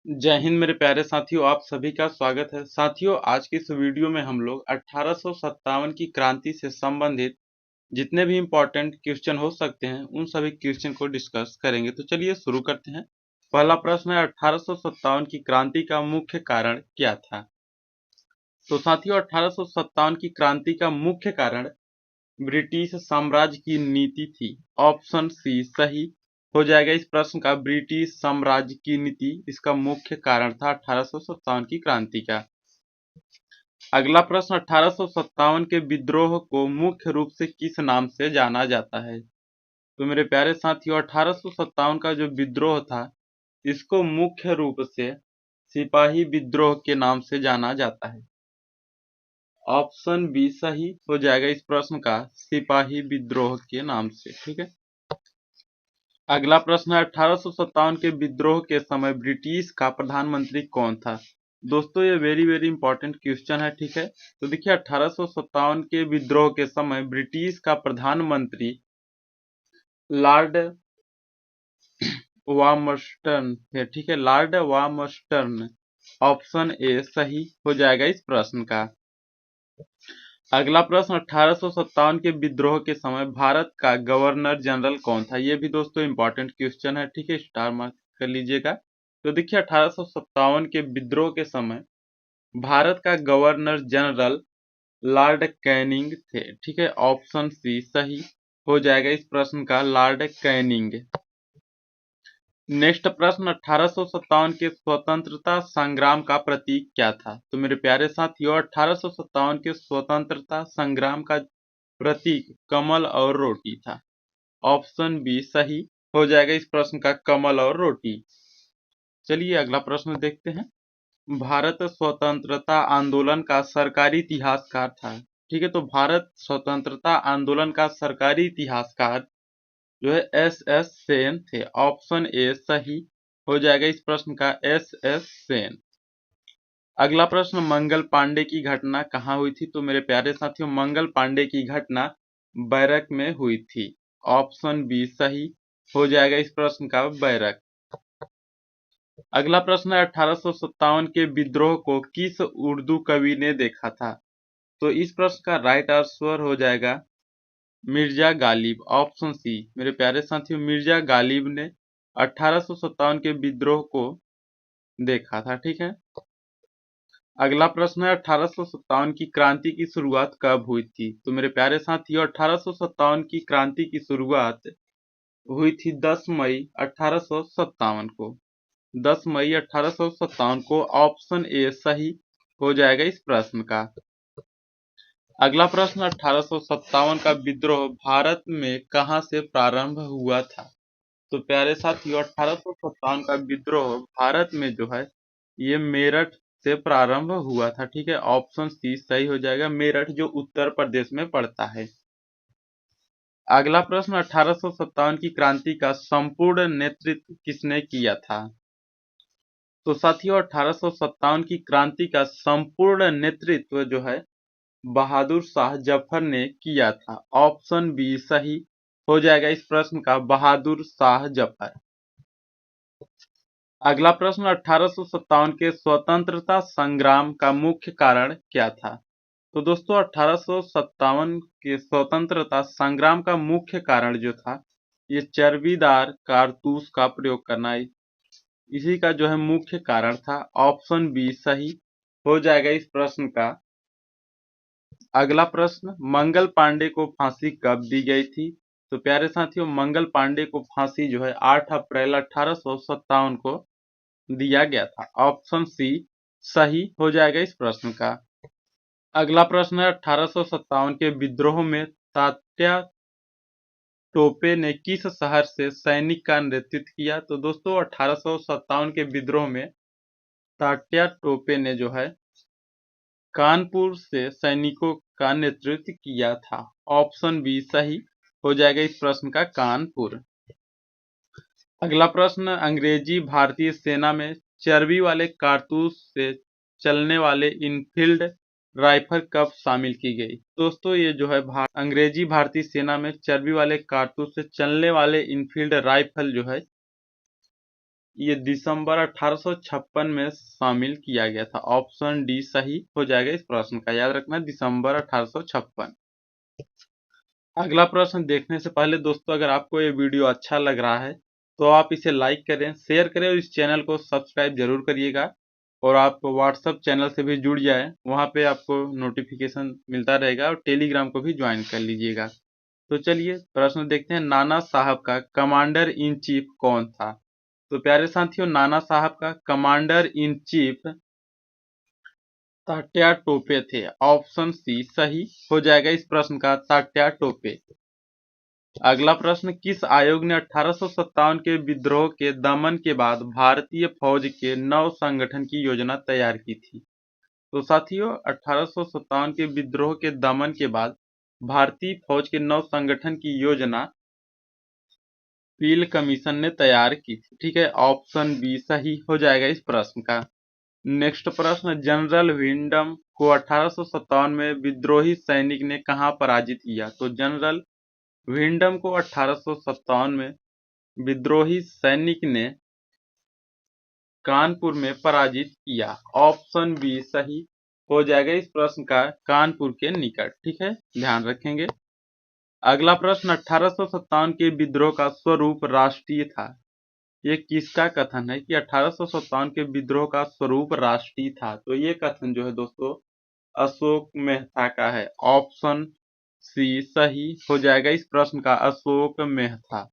जय हिंद मेरे प्यारे साथियों, आप सभी का स्वागत है। साथियों, आज की इस वीडियो में हम लोग 1857 की क्रांति से संबंधित जितने भी इम्पोर्टेंट क्वेश्चन हो सकते हैं उन सभी क्वेश्चन को डिस्कस करेंगे। तो चलिए शुरू करते हैं। पहला प्रश्न है, 1857 की क्रांति का मुख्य कारण क्या था? तो साथियों, 1857 की क्रांति का मुख्य कारण ब्रिटिश साम्राज्य की नीति थी। ऑप्शन सी सही हो जाएगा इस प्रश्न का। ब्रिटिश साम्राज्य की नीति इसका मुख्य कारण था 1857 की क्रांति का। अगला प्रश्न, 1857 के विद्रोह को मुख्य रूप से किस नाम से जाना जाता है? तो मेरे प्यारे साथियों, 1857 का जो विद्रोह था इसको मुख्य रूप से सिपाही विद्रोह के नाम से जाना जाता है। ऑप्शन बी सही हो जाएगा इस प्रश्न का, सिपाही विद्रोह के नाम से। ठीक है। अगला प्रश्न है, 1857 के विद्रोह के समय ब्रिटिश का प्रधानमंत्री कौन था? दोस्तों, ये वेरी इंपॉर्टेंट क्वेश्चन है। ठीक है। तो देखिए, 1857 के विद्रोह के समय ब्रिटिश का प्रधानमंत्री लॉर्ड वार्मस्टन है। ठीक है, लॉर्ड वार्मस्टन। ऑप्शन ए सही हो जाएगा इस प्रश्न का। अगला प्रश्न, 1857 के विद्रोह के समय भारत का गवर्नर जनरल कौन था? ये भी दोस्तों इंपॉर्टेंट क्वेश्चन है। ठीक है, स्टार मार्क कर लीजिएगा। तो देखिए, 1857 के विद्रोह के समय भारत का गवर्नर जनरल लॉर्ड कैनिंग थे। ठीक है, ऑप्शन सी सही हो जाएगा इस प्रश्न का, लॉर्ड कैनिंग। नेक्स्ट प्रश्न, 1857 के स्वतंत्रता संग्राम का प्रतीक क्या था? तो मेरे प्यारे साथियों, 1857 के स्वतंत्रता संग्राम का प्रतीक कमल और रोटी था। ऑप्शन बी सही हो जाएगा इस प्रश्न का, कमल और रोटी। चलिए अगला प्रश्न देखते हैं। भारत स्वतंत्रता आंदोलन का सरकारी इतिहासकार था। ठीक है, तो भारत स्वतंत्रता आंदोलन का सरकारी इतिहासकार जो है एस सेन थे। ऑप्शन ए सही हो जाएगा इस प्रश्न का, एस सेन। अगला प्रश्न, मंगल पांडे की घटना कहाँ हुई थी? तो मेरे प्यारे साथियों, मंगल पांडे की घटना बैरक में हुई थी। ऑप्शन बी सही हो जाएगा इस प्रश्न का, बैरक। अगला प्रश्न है, 1857 के विद्रोह को किस उर्दू कवि ने देखा था? तो इस प्रश्न का राइट आंसर हो जाएगा मिर्जा गालिब। Option C. मेरे प्यारे साथियों, मिर्जा गालिब ने 1857 के विद्रोह को देखा था। ठीक है। अगला प्रश्न है, 1857 की क्रांति की शुरुआत कब हुई थी? तो मेरे प्यारे साथियों, 1857 की क्रांति की शुरुआत हुई थी 10 मई 1857 को। 10 मई 1857 को। ऑप्शन ए सही हो जाएगा इस प्रश्न का। अगला प्रश्न, 1857 का विद्रोह भारत में कहां से प्रारंभ हुआ था? तो प्यारे साथियों, 1857 का विद्रोह भारत में जो है ये मेरठ से प्रारंभ हुआ था। ठीक है, ऑप्शन सी सही हो जाएगा, मेरठ जो उत्तर प्रदेश में पड़ता है। अगला प्रश्न, 1857 की क्रांति का संपूर्ण नेतृत्व किसने किया था? तो साथियों, 1857 की क्रांति का संपूर्ण नेतृत्व जो है बहादुर शाह जफर ने किया था। ऑप्शन बी सही हो जाएगा इस प्रश्न का, बहादुर शाह जफर। अगला प्रश्न, 1857 के स्वतंत्रता संग्राम का मुख्य कारण क्या था? तो दोस्तों, 1857 के स्वतंत्रता संग्राम का मुख्य कारण जो था ये चर्बीदार कारतूस का प्रयोग करना, इसी का जो है मुख्य कारण था। ऑप्शन बी सही हो जाएगा इस प्रश्न का। अगला प्रश्न, मंगल पांडे को फांसी कब दी गई थी? तो प्यारे साथियों, मंगल पांडे को फांसी जो है 8 अप्रैल 1857 को दिया गया था। ऑप्शन सी सही हो जाएगा इस प्रश्न का। अगला प्रश्न है, 1857 के विद्रोह में तात्या टोपे ने किस शहर से सैनिक का नेतृत्व किया? तो दोस्तों, 1857 के विद्रोह में तात्या टोपे ने जो है कानपुर से सैनिकों का नेतृत्व किया था। ऑप्शन बी सही हो जाएगा इस प्रश्न का, कानपुर। अगला प्रश्न, अंग्रेजी भारतीय सेना में चर्बी वाले कारतूस से चलने वाले इनफील्ड राइफल कब शामिल की गई? दोस्तों, ये जो है अंग्रेजी भारतीय सेना में चर्बी वाले कारतूस से चलने वाले इनफील्ड राइफल जो है ये दिसंबर 1856 में शामिल किया गया था। ऑप्शन डी सही हो जाएगा इस प्रश्न का, याद रखना दिसंबर 1856। अगला प्रश्न देखने से पहले दोस्तों, अगर आपको ये वीडियो अच्छा लग रहा है तो आप इसे लाइक करें, शेयर करें और इस चैनल को सब्सक्राइब जरूर करिएगा। और आप व्हाट्सएप चैनल से भी जुड़ जाए, वहां पे आपको नोटिफिकेशन मिलता रहेगा, और टेलीग्राम को भी ज्वाइन कर लीजिएगा। तो चलिए प्रश्न देखते हैं। नाना साहब का कमांडर इन चीफ कौन था? तो प्यारे साथियों, नाना साहब का commander in chief Tatya Tope थे। ऑप्शन सी सही हो जाएगा इस प्रश्न का, तात्या टोपे। अगला प्रश्न, किस आयोग ने 1857 के विद्रोह के दमन के बाद भारतीय फौज के नव संगठन की योजना तैयार की थी? तो साथियों, 1857 के विद्रोह के दमन के बाद भारतीय फौज के नव संगठन की योजना पील कमीशन ने तैयार की थी। ठीक है, ऑप्शन बी सही हो जाएगा इस प्रश्न का। नेक्स्ट प्रश्न, जनरल विंडम को 1857 में विद्रोही सैनिक ने कहां पराजित किया? तो जनरल विंडम को 1857 में विद्रोही सैनिक ने कानपुर में पराजित किया। ऑप्शन बी सही हो जाएगा इस प्रश्न का, कानपुर के निकट। ठीक है, ध्यान रखेंगे। अगला प्रश्न, 1857 के विद्रोह का स्वरूप राष्ट्रीय था। ये किसका कथन है कि 1857 के विद्रोह का स्वरूप राष्ट्रीय था? तो ये कथन जो है दोस्तों, अशोक मेहता का है। ऑप्शन सी सही हो जाएगा इस प्रश्न का, अशोक मेहता।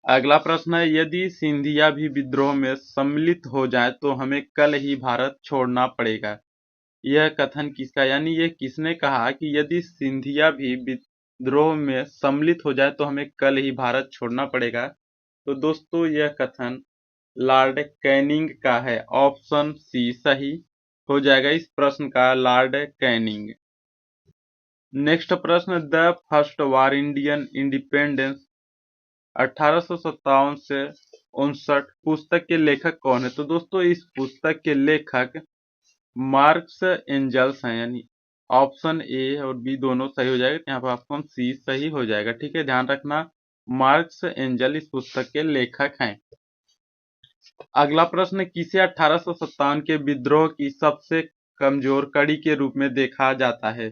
अगला प्रश्न है, यदि सिंधिया भी विद्रोह में सम्मिलित हो जाए तो हमें कल ही भारत छोड़ना पड़ेगा। यह कथन किसका, यानी ये किसने कहा कि यदि सिंधिया भी विद्रोह में सम्मिलित हो जाए तो हमें कल ही भारत छोड़ना पड़ेगा? तो दोस्तों, यह कथन लॉर्ड कैनिंग का है। ऑप्शन सी सही हो जाएगा इस प्रश्न का, लॉर्ड कैनिंग। नेक्स्ट प्रश्न, the first war Indian independence 1857 से 59 पुस्तक के लेखक कौन है? तो दोस्तों, इस पुस्तक के लेखक मार्क्स एंजल्स हैं, यानी ऑप्शन ए और बी दोनों सही हो जाएगा। यहाँ पर ऑप्शन सी सही हो जाएगा। ठीक है, ध्यान रखना, मार्क्स एंजल इस पुस्तक के लेखक हैं। अगला प्रश्न, किसे 1857 के विद्रोह की सबसे कमजोर कड़ी के रूप में देखा जाता है?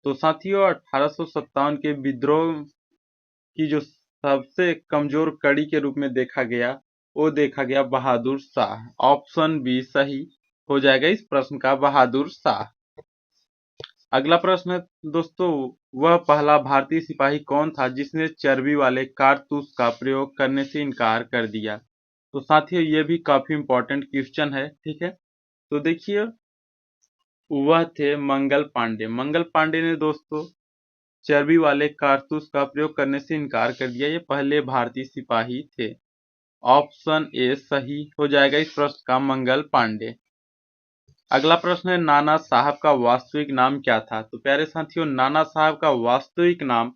तो साथियों, 1857 के विद्रोह की जो सबसे कमजोर कड़ी के रूप में देखा गया, वो देखा गया बहादुर शाह। ऑप्शन बी सही हो जाएगा इस प्रश्न का, बहादुर शाह। अगला प्रश्न है दोस्तों, वह पहला भारतीय सिपाही कौन था जिसने चर्बी वाले कारतूस का प्रयोग करने से इनकार कर दिया? तो साथियों, ये भी काफी इंपॉर्टेंट क्वेश्चन है। ठीक है, तो देखिए, वह थे मंगल पांडे। मंगल पांडे ने दोस्तों चर्बी वाले कारतूस का प्रयोग करने से इनकार कर दिया। ये पहले भारतीय सिपाही थे। ऑप्शन ए सही हो जाएगा इस प्रश्न का, मंगल पांडे। अगला प्रश्न है, नाना साहब का वास्तविक नाम क्या था? तो प्यारे साथियों, नाना साहब का वास्तविक नाम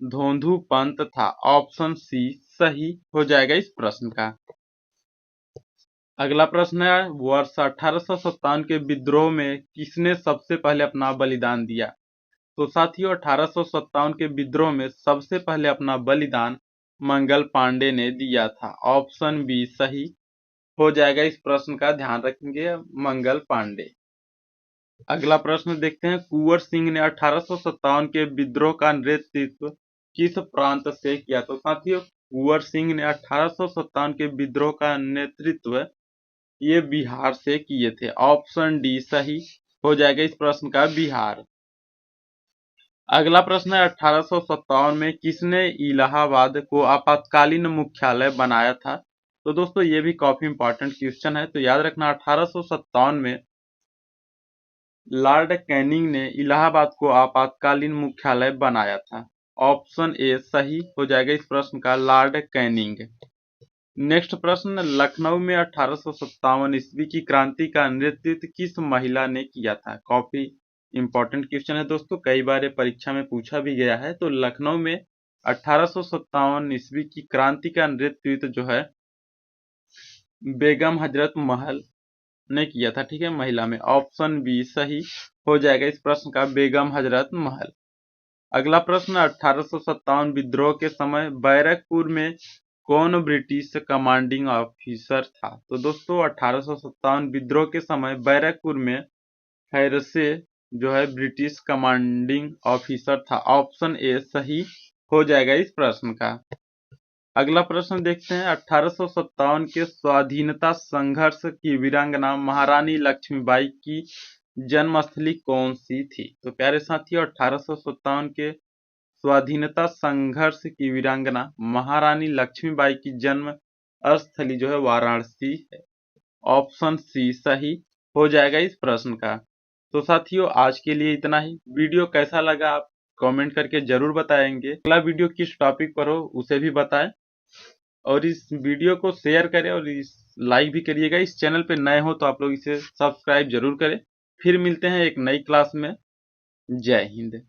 धोंधू पंत था। ऑप्शन सी सही हो जाएगा इस प्रश्न का। अगला प्रश्न है, वर्ष 1857 के विद्रोह में किसने सबसे पहले अपना बलिदान दिया? तो साथियों, 1857 के विद्रोह में सबसे पहले अपना बलिदान मंगल पांडे ने दिया था। ऑप्शन बी सही हो जाएगा इस प्रश्न का, ध्यान रखेंगे, मंगल पांडे। अगला प्रश्न देखते हैं, कुंवर सिंह ने 1857 के विद्रोह का नेतृत्व किस प्रांत से किया? तो साथियों, कुंवर सिंह ने 1857 के विद्रोह का नेतृत्व ये बिहार से किए थे। ऑप्शन डी सही हो जाएगा इस प्रश्न का, बिहार। अगला प्रश्न है, 1857 में किसने इलाहाबाद को आपातकालीन मुख्यालय बनाया था? तो दोस्तों, ये भी काफी इंपॉर्टेंट क्वेश्चन है, तो याद रखना, 1857 में लॉर्ड कैनिंग ने इलाहाबाद को आपातकालीन मुख्यालय बनाया था। ऑप्शन ए सही हो जाएगा इस प्रश्न का, लॉर्ड कैनिंग। नेक्स्ट प्रश्न, लखनऊ में 1857 ईस्वी की क्रांति का नेतृत्व किस महिला ने किया था? काफी इंपॉर्टेंट क्वेश्चन है दोस्तों, कई बार परीक्षा में पूछा भी गया है। तो लखनऊ में 1857 ईस्वी की क्रांति का नेतृत्व जो है बेगम हजरत महल ने किया था। ठीक है, महिला में। ऑप्शन बी सही हो जाएगा इस प्रश्न का, बेगम हजरत महल। अगला प्रश्न, 1857 विद्रोह के समय बैरकपुर में कौन ब्रिटिश कमांडिंग ऑफिसर था? तो दोस्तों 1857 विद्रोह के समय बैरकपुर में हैरसे जो है ब्रिटिश कमांडिंग ऑफिसर था। ऑप्शन ए सही हो जाएगा इस प्रश्न का। अगला प्रश्न देखते हैं, 1857 के स्वाधीनता संघर्ष की वीरांगना महारानी लक्ष्मीबाई की जन्मस्थली कौन सी थी? तो प्यारे साथियों 1857 के स्वाधीनता संघर्ष की वीरांगना महारानी लक्ष्मीबाई की जन्म स्थली जो है वाराणसी है। ऑप्शन सी सही हो जाएगा इस प्रश्न का। तो साथियों आज के लिए इतना ही। वीडियो कैसा लगा आप कमेंट करके जरूर बताएंगे। अगला वीडियो किस टॉपिक पर हो उसे भी बताएं और इस वीडियो को शेयर करें और इस लाइक भी करिएगा। इस चैनल पे नए हो तो आप लोग इसे सब्सक्राइब जरूर करें। फिर मिलते हैं एक नई क्लास में। जय हिंद।